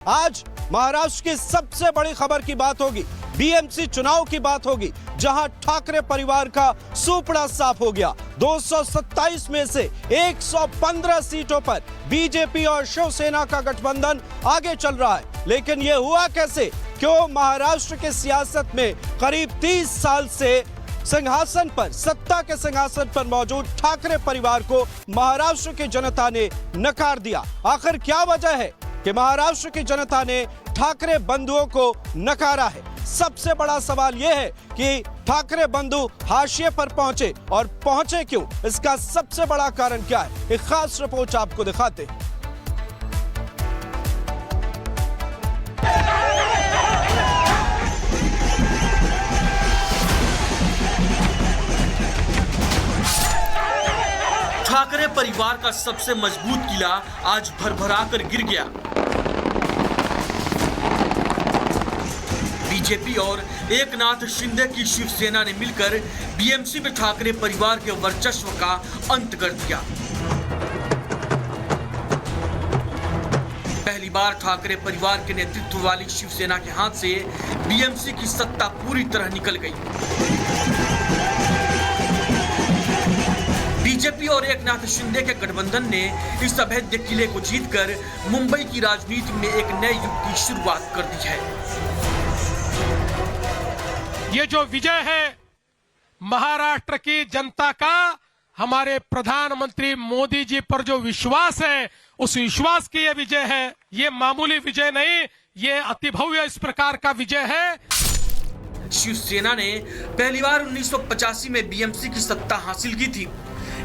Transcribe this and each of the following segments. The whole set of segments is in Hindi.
आज महाराष्ट्र की सबसे बड़ी खबर की बात होगी, बीएमसी चुनाव की बात होगी, जहां ठाकरे परिवार का सुपड़ा साफ हो गया। 227 में से 115 सीटों पर बीजेपी और शिवसेना का गठबंधन आगे चल रहा है। लेकिन यह हुआ कैसे? क्यों महाराष्ट्र के सियासत में करीब 30 साल से सिंहासन पर, सत्ता के सिंहासन पर मौजूद ठाकरे परिवार को महाराष्ट्र की जनता ने नकार दिया? आखिर क्या वजह है कि महाराष्ट्र की जनता ने ठाकरे बंधुओं को नकारा है? सबसे बड़ा सवाल यह है कि ठाकरे बंधु हाशिए पर पहुंचे, और पहुंचे क्यों? इसका सबसे बड़ा कारण क्या है? एक खास रिपोर्ट आपको दिखाते हैं। ठाकरे परिवार का सबसे मजबूत किला आज भरभरा कर गिर गया। बीजेपी और एकनाथ शिंदे की शिवसेना ने मिलकर बीएमसी में ठाकरे परिवार के वर्चस्व का अंत कर दिया। पहली बार ठाकरे परिवार के नेतृत्व वाली शिवसेना के हाथ से बीएमसी की सत्ता पूरी तरह निकल गई। बीजेपी और एकनाथ शिंदे के गठबंधन ने इस अभेद्य किले को जीतकर मुंबई की राजनीति में एक नए युग की शुरुआत कर दी है। ये जो विजय है महाराष्ट्र की जनता का, हमारे प्रधानमंत्री मोदी जी पर जो विश्वास है, उस विश्वास की ये विजय है। ये मामूली विजय नहीं, ये अति भव्य इस प्रकार का विजय है। शिवसेना ने पहली बार 1985 में बीएमसी की सत्ता हासिल की थी।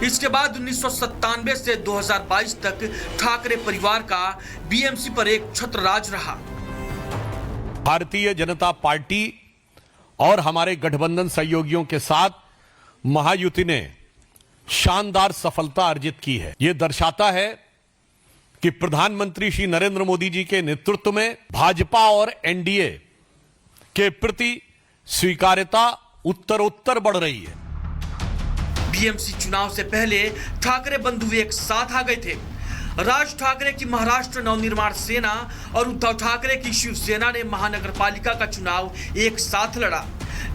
इसके बाद 1997 से 2022 तक ठाकरे परिवार का बीएमसी पर एक छत्र राज रहा। भारतीय जनता पार्टी और हमारे गठबंधन सहयोगियों के साथ महायुति ने शानदार सफलता अर्जित की है। यह दर्शाता है कि प्रधानमंत्री श्री नरेंद्र मोदी जी के नेतृत्व में भाजपा और एनडीए के प्रति स्वीकार्यता उत्तरोत्तर बढ़ रही है। बीएमसी चुनाव से पहले ठाकरे बंधु एक साथ आ गए थे। राज ठाकरे की महाराष्ट्र नवनिर्माण सेना और उद्धव ठाकरे की शिवसेना ने महानगरपालिका का चुनाव एक साथ लड़ा।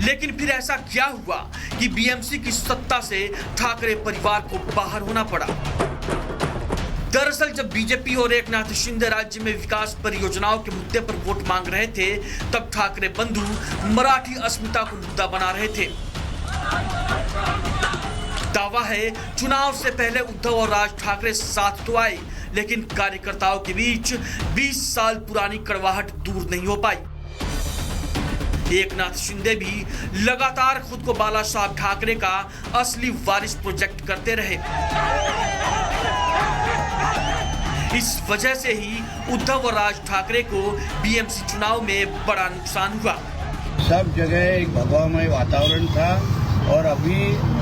लेकिन फिर ऐसा क्या हुआ कि बीएमसी की सत्ता से ठाकरे परिवार को बाहर होना पड़ा? दरअसल जब बीजेपी और एकनाथ शिंदे राज्य में विकास परियोजनाओं के मुद्दे पर वोट मांग रहे थे, तब ठाकरे बंधु मराठी अस्मिता को मुद्दा बना रहे थे। दावा है चुनाव से पहले उद्धव और राज ठाकरे साथ तो आए, लेकिन कार्यकर्ताओं के बीच 20 साल पुरानी कड़वाहट दूर नहीं हो पाई। एकनाथ शिंदे भी लगातार खुद को बाला साहब ठाकरे का असली वारिस प्रोजेक्ट करते रहे। इस वजह से ही उद्धव और राज ठाकरे को बीएमसी चुनाव में बड़ा नुकसान हुआ। सब जगह एक भगवामय वातावरण था, और अभी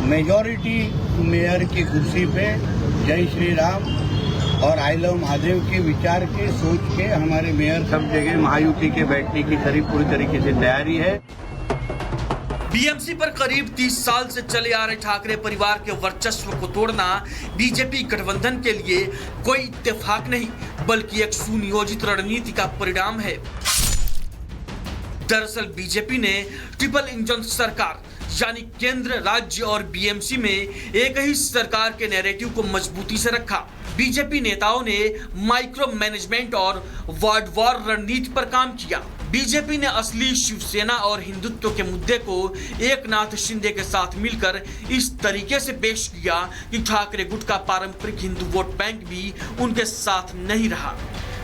मेजॉरिटी मेयर की कुर्सी पे जय श्री राम और आई लव महादेव के विचार के सोच के हमारे मेयर सब जगह महायुति के बैठने की पूरी तरीके से तैयारी है। बीएमसी पर करीब 30 साल से चले आ रहे ठाकरे परिवार के वर्चस्व को तोड़ना बीजेपी गठबंधन के लिए कोई इत्तेफाक नहीं, बल्कि एक सुनियोजित रणनीति का परिणाम है। दरअसल बीजेपी ने ट्रिपल इंजन सरकार यानी केंद्र, राज्य और बीएमसी में एक ही सरकार के नैरेटिव को मजबूती से रखा। बीजेपी नेताओं ने माइक्रो मैनेजमेंट और वार्ड वॉर रणनीति पर काम किया। बीजेपी ने असली शिवसेना और हिंदुत्व के मुद्दे को एकनाथ शिंदे के साथ मिलकर इस तरीके से पेश किया कि ठाकरे गुट का पारंपरिक हिंदू वोट बैंक भी उनके साथ नहीं रहा।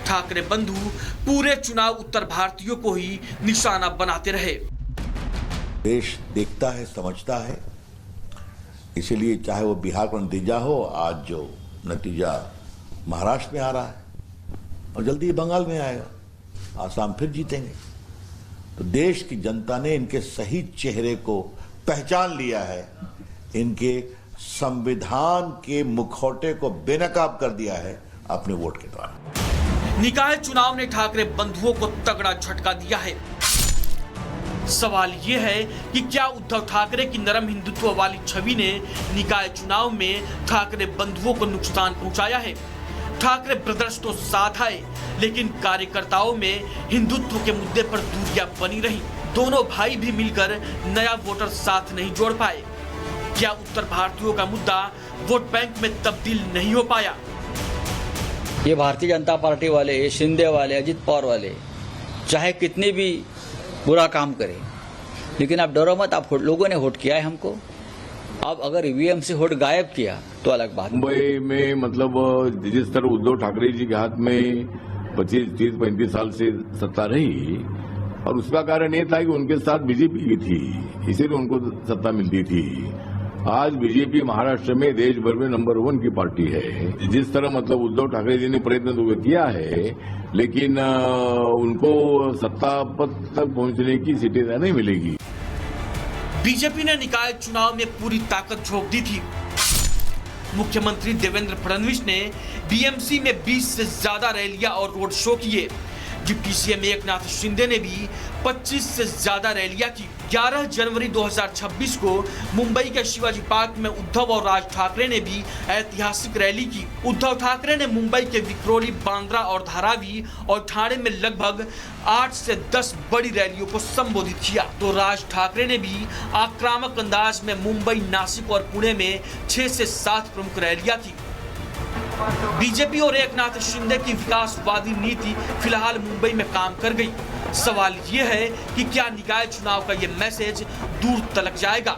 ठाकरे बंधु पूरे चुनाव उत्तर भारतीयों को ही निशाना बनाते रहे। देश देखता है, समझता है, इसीलिए चाहे वो बिहार का नतीजा हो, आज जो नतीजा महाराष्ट्र में आ रहा है और जल्दी बंगाल में आएगा, आसाम फिर जीतेंगे, तो देश की जनता ने इनके सही चेहरे को पहचान लिया है। इनके संविधान के मुखौटे को बेनकाब कर दिया है अपने वोट के द्वारा। निकाय चुनाव ने ठाकरे बंधुओं को तगड़ा झटका दिया है। सवाल यह है कि क्या उद्धव ठाकरे की नरम हिंदुत्व वाली छवि ने निकाय चुनाव में ठाकरे बंधुओं को नुकसान पहुंचाया है? ठाकरे ब्रदर्स तो साथ आए, लेकिन कार्यकर्ताओं में हिंदुत्व के मुद्दे पर दूरियां बनी रही। दोनों भाई भी मिलकर नया वोटर साथ नहीं जोड़ पाए। क्या उत्तर भारतीयों का मुद्दा वोट बैंक में तब्दील नहीं हो पाया? ये भारतीय जनता पार्टी वाले, ये शिंदे वाले, अजित पवार वाले चाहे कितने भी बुरा काम करें, लेकिन आप डरो मत, आप लोगों ने वोट किया है हमको। अब अगर ईवीएम से वोट गायब किया तो अलग बात। मुंबई में मतलब जिस तरह उद्धव ठाकरे जी के हाथ में 25, 30, 35 साल से सत्ता रही, और उसका कारण ये था कि उनके साथ बीजेपी की थी, इसीलिए उनको सत्ता मिलती थी। आज बीजेपी महाराष्ट्र में देश भर में नंबर 1 की पार्टी है। जिस तरह मतलब उद्धव ठाकरे जी ने प्रयत्न तो किया है, लेकिन उनको सत्ता पद तक पहुंचने की सीटें नहीं मिलेगी। बीजेपी ने निकाय चुनाव में पूरी ताकत झोंक दी थी। मुख्यमंत्री देवेंद्र फडणवीस ने बीएमसी में 20 से ज्यादा रैलियां और रोड शो किए। डिप्टी सीएम एकनाथ शिंदे ने भी 25 से ज्यादा रैलियां की। 11 जनवरी 2026 को मुंबई के शिवाजी पार्क में उद्धव और राज ठाकरे ने भी ऐतिहासिक रैली की। उद्धव ठाकरे ने मुंबई के विक्रोली, बांद्रा और धारावी और ठाणे में लगभग 8 से 10 बड़ी रैलियों को संबोधित किया, तो राज ठाकरे ने भी आक्रामक अंदाज में मुंबई, नासिक और पुणे में 6 से 7 प्रमुख रैलियां की। बीजेपी और एकनाथ शिंदे की विकासवादी नीति फिलहाल मुंबई में काम कर गई। सवाल यह है कि क्या निकाय चुनाव का यह मैसेज दूर तलक जाएगा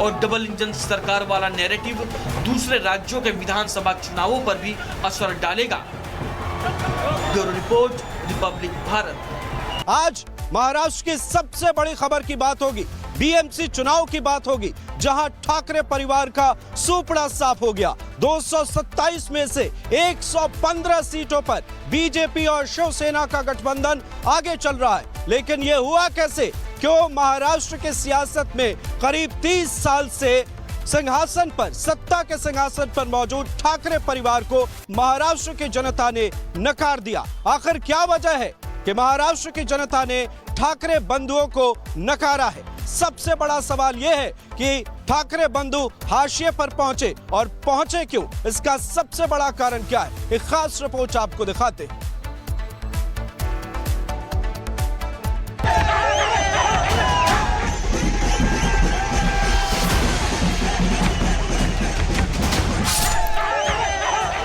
और डबल इंजन सरकार वाला नैरेटिव दूसरे राज्यों के विधानसभा चुनावों पर भी असर डालेगा? Bureau report, Republic Bharat. आज महाराष्ट्र की सबसे बड़ी खबर की बात होगी, बीएमसी चुनाव की बात होगी, जहां ठाकरे परिवार का सुपड़ा साफ हो गया। 227 में से 115 सीटों पर बीजेपी और शिवसेना का गठबंधन आगे चल रहा है। लेकिन यह हुआ कैसे? क्यों महाराष्ट्र के सियासत में करीब 30 साल से सिंहासन पर, सत्ता के सिंहासन पर मौजूद ठाकरे परिवार को महाराष्ट्र की जनता ने नकार दिया? आखिर क्या वजह है कि महाराष्ट्र की जनता ने ठाकरे बंधुओं को नकारा है? सबसे बड़ा सवाल यह है कि ठाकरे बंधु हाशिए पर पहुंचे, और पहुंचे क्यों? इसका सबसे बड़ा कारण क्या है? एक खास रिपोर्ट आपको दिखाते हैं।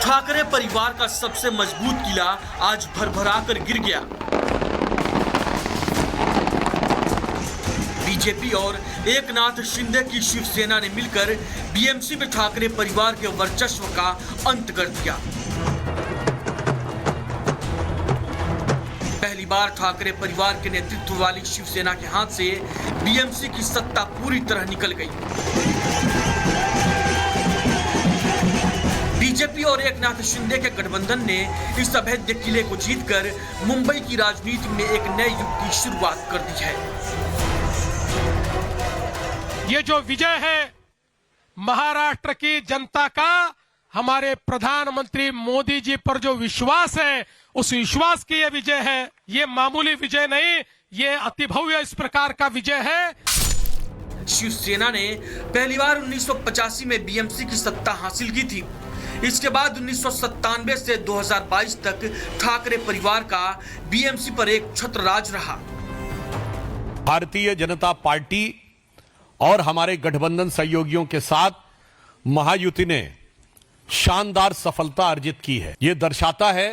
ठाकरे परिवार का सबसे मजबूत किला आज भरभरा कर गिर गया। बीजेपी और एकनाथ शिंदे की शिवसेना ने मिलकर बीएमसी में ठाकरे परिवार के वर्चस्व का अंत कर दिया। पहली बार ठाकरे परिवार के नेतृत्व वाली शिवसेना के हाथ से बीएमसी की सत्ता पूरी तरह निकल गई। बीजेपी और एकनाथ शिंदे के गठबंधन ने इस अभेद्य किले को जीतकर मुंबई की राजनीति में एक नए युग की शुरुआत कर दी है। ये जो विजय है महाराष्ट्र की जनता का, हमारे प्रधानमंत्री मोदी जी पर जो विश्वास है, उस विश्वास की ये विजय है। ये मामूली विजय नहीं, ये अति भव्य इस प्रकार का विजय है। शिवसेना ने पहली बार 1985 में बीएमसी की सत्ता हासिल की थी। इसके बाद 1997 से 2022 तक ठाकरे परिवार का बीएमसी पर एक छत्र राज रहा। भारतीय जनता पार्टी और हमारे गठबंधन सहयोगियों के साथ महायुति ने शानदार सफलता अर्जित की है। यह दर्शाता है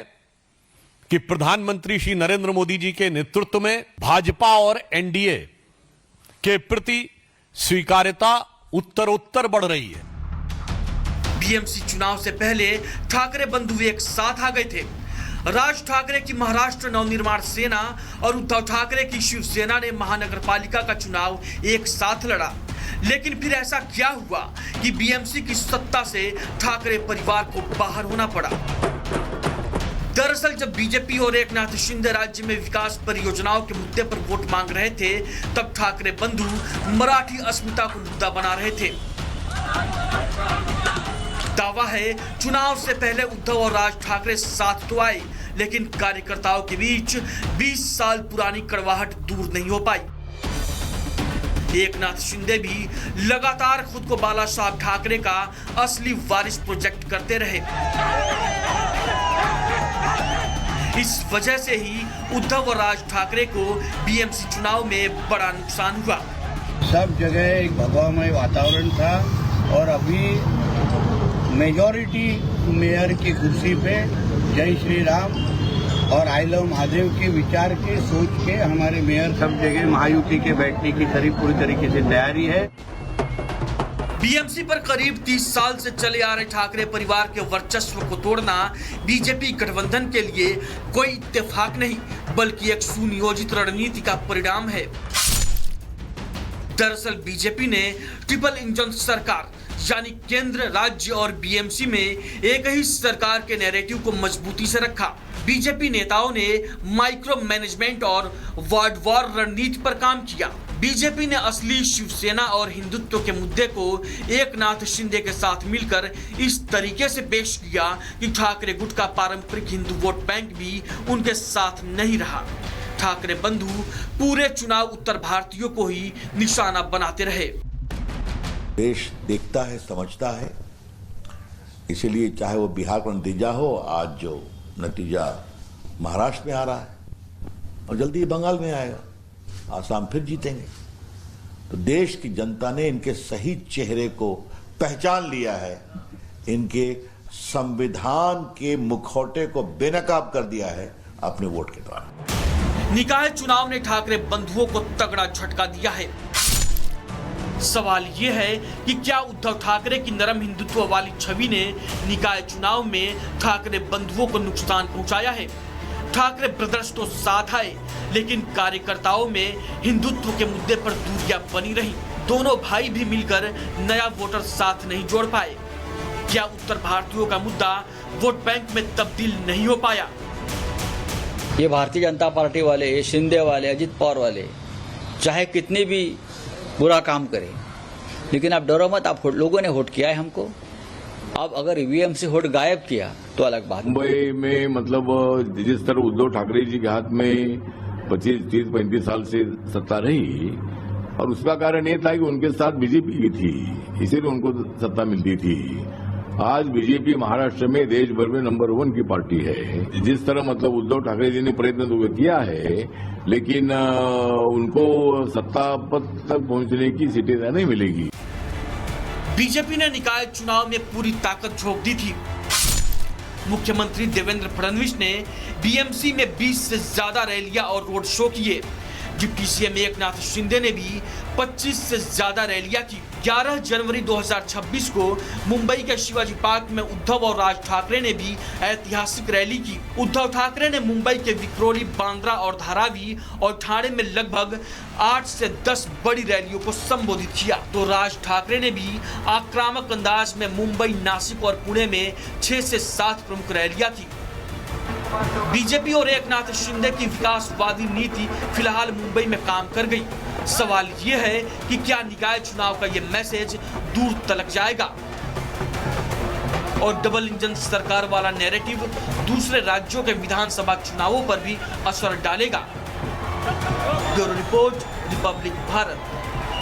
कि प्रधानमंत्री श्री नरेंद्र मोदी जी के नेतृत्व में भाजपा और एनडीए के प्रति स्वीकार्यता उत्तरोत्तर बढ़ रही है। बीएमसी चुनाव से पहले ठाकरे बंधु एक साथ आ गए थे। राज ठाकरे की महाराष्ट्र नवनिर्माण सेना और उद्धव ठाकरे की शिवसेना ने महानगरपालिका का चुनाव एक साथ लड़ा। लेकिन फिर ऐसा क्या हुआ कि बीएमसी की सत्ता से ठाकरे परिवार को बाहर होना पड़ा? दरअसल जब बीजेपी और एकनाथ शिंदे राज्य में विकास परियोजनाओं के मुद्दे पर वोट मांग रहे थे, तब ठाकरे बंधु मराठी अस्मिता को मुद्दा बना रहे थे। दावा है चुनाव से पहले उद्धव और राज ठाकरे साथ तो आए, लेकिन कार्यकर्ताओं के बीच 20 साल पुरानी कड़वाहट दूर नहीं हो पाई। एकनाथ शिंदे भी लगातार खुद को बाला साहब ठाकरे का असली वारिस प्रोजेक्ट करते रहे। इस वजह से ही उद्धव और राज ठाकरे को बीएमसी चुनाव में बड़ा नुकसान हुआ। सब जगह एक भगवामय वातावरण था और अभी मेजॉरिटी मेयर की कुर्सी पे जय श्री राम और आई लव महादेव के विचार के सोच के हमारे मेयर सब जगह महायुति के बैठने की पूरी तरीके से तैयारी है। बीएमसी पर करीब 30 साल से चले आ रहे ठाकरे परिवार के वर्चस्व को तोड़ना बीजेपी गठबंधन के लिए कोई इत्तेफाक नहीं बल्कि एक सुनियोजित रणनीति का परिणाम है। दरअसल बीजेपी ने ट्रिपल इंजन सरकार यानी केंद्र, राज्य और बीएमसी में एक ही सरकार के नैरेटिव को मजबूती से रखा। बीजेपी नेताओं ने माइक्रो मैनेजमेंट और वार्ड वॉर रणनीति पर काम किया। बीजेपी ने असली शिवसेना और हिंदुत्व के मुद्दे को एकनाथ शिंदे के साथ मिलकर इस तरीके से पेश किया कि ठाकरे गुट का पारंपरिक हिंदू वोट बैंक भी उनके साथ नहीं रहा। ठाकरे बंधु पूरे चुनाव उत्तर भारतीयों को ही निशाना बनाते रहे। देश देखता है, समझता है, इसीलिए चाहे वो बिहार का नतीजा हो, आज जो नतीजा महाराष्ट्र में आ रहा है और जल्दी बंगाल में आएगा, आसाम फिर जीतेंगे। तो देश की जनता ने इनके सही चेहरे को पहचान लिया है, इनके संविधान के मुखौटे को बेनकाब कर दिया है अपने वोट के द्वारा। निकाय चुनाव ने ठाकरे बंधुओं को तगड़ा झटका दिया है। सवाल यह है कि क्या उद्धव ठाकरे की नरम हिंदुत्व वाली छवि ने निकाय चुनाव में ठाकरे बंधुओं को नुकसान पहुंचाया है। ठाकरे ब्रदर्स तो साथ आए, लेकिन कार्यकर्ताओं में हिंदुत्व के मुद्दे पर दूरियां बनी रही। दोनों भाई भी मिलकर नया वोटर साथ नहीं जोड़ पाए। क्या उत्तर भारतीयों का मुद्दा वोट बैंक में तब्दील नहीं हो पाया? ये भारतीय जनता पार्टी वाले, ये शिंदे वाले, अजित पवार वाले चाहे कितनी भी बुरा काम करें, लेकिन आप डरो मत, आप लोगों ने वोट किया है हमको। अब अगर ईवीएम से वोट गायब किया तो अलग बात। मुंबई में मतलब जिस तरह उद्धव ठाकरे जी के हाथ में 25, 30, 35 साल से सत्ता रही और उसका कारण ये था कि उनके साथ बीजेपी की थी, इसीलिए उनको सत्ता मिलती थी। आज बीजेपी महाराष्ट्र में देश भर में नंबर 1 की पार्टी है। जिस तरह मतलब उद्धव ठाकरे जी ने प्रयत्न तो किया है, लेकिन उनको सत्ता पद तक पहुंचने की सीटें नहीं मिलेगी। बीजेपी ने निकाय चुनाव में पूरी ताकत झोंक दी थी। मुख्यमंत्री देवेंद्र फडणवीस ने बीएमसी में 20 से ज्यादा रैलियां और रोड शो किए। डिप्टी सीएम एकनाथ शिंदे ने भी 25 से ज्यादा रैलियां की। 11 जनवरी 2026 को मुंबई के शिवाजी पार्क में उद्धव और राज ठाकरे ने भी ऐतिहासिक रैली की। उद्धव ठाकरे ने मुंबई के विक्रोली, बांद्रा और धारावी और ठाणे में लगभग 8 से 10 बड़ी रैलियों को संबोधित किया, तो राज ठाकरे ने भी आक्रामक अंदाज में मुंबई, नासिक और पुणे में 6 से 7 प्रमुख रैलियां की। बीजेपी और एकनाथ शिंदे की विकासवादी नीति फिलहाल मुंबई में काम कर गई। सवाल यह है कि क्या निकाय चुनाव का यह मैसेज दूर तलक जाएगा और डबल इंजन सरकार वाला नैरेटिव दूसरे राज्यों के विधानसभा चुनावों पर भी असर डालेगा। Bureau report, Republic Bharat.